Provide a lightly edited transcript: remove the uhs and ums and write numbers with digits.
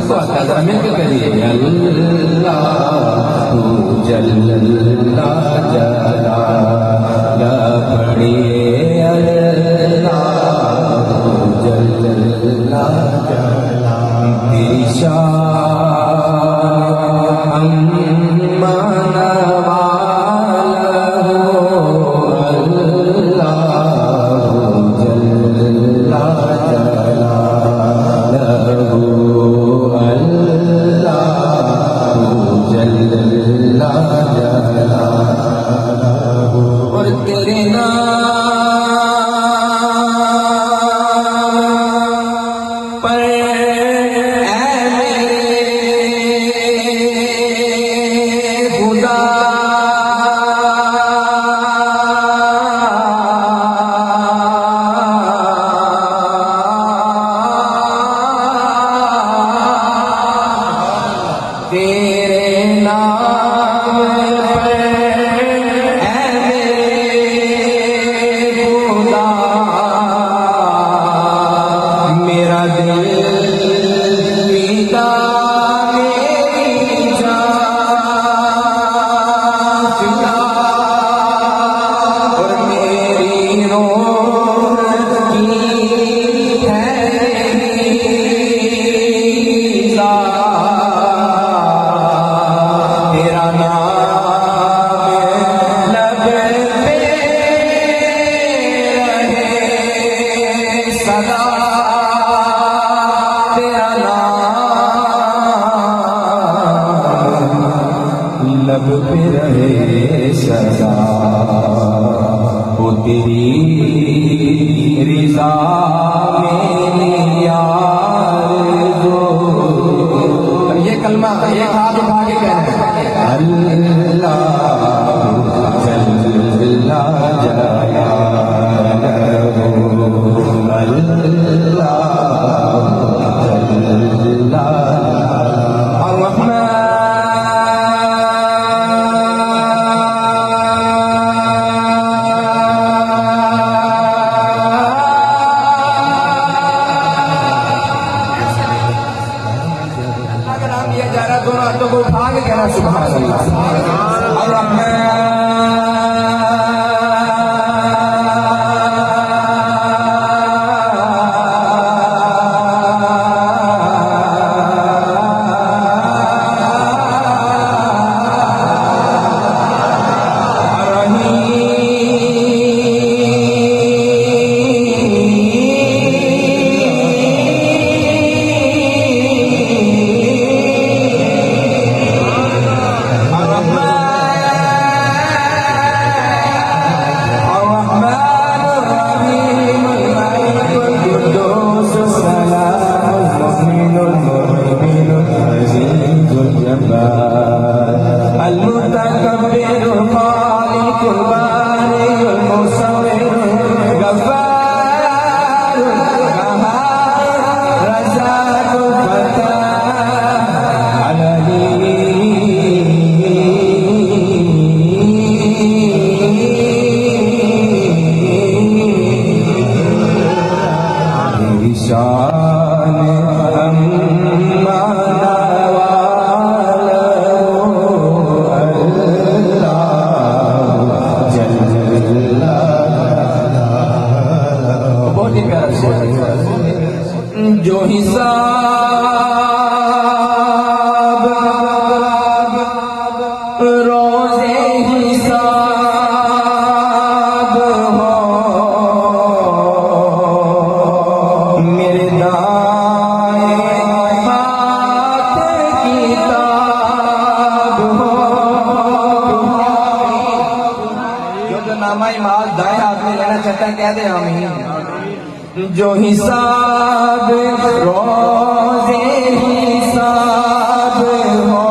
کو آتا ہے، ذرا مل کے کہیے اللہ جل جلالہ پڑھیے اللہ جل جلالہ تیری شان مانا لب پہ رہے سدا وہ تیری رضا میری آرزو. یہ کلمہ یہ ہاتھ اٹھا کے کہنا ہے اللہ جل جلالہ دونوں ہاتھوں کو اٹھا کے کہنا سبحان اللہ. جو حساب روزے حساب ہو میرے دائیں ہاتھ کتاب ہو. جو نامہ مال دائیں ہاتھ میں لینا چاہتا ہے کہہ دے آمین. جو حساب روزے حساب ہو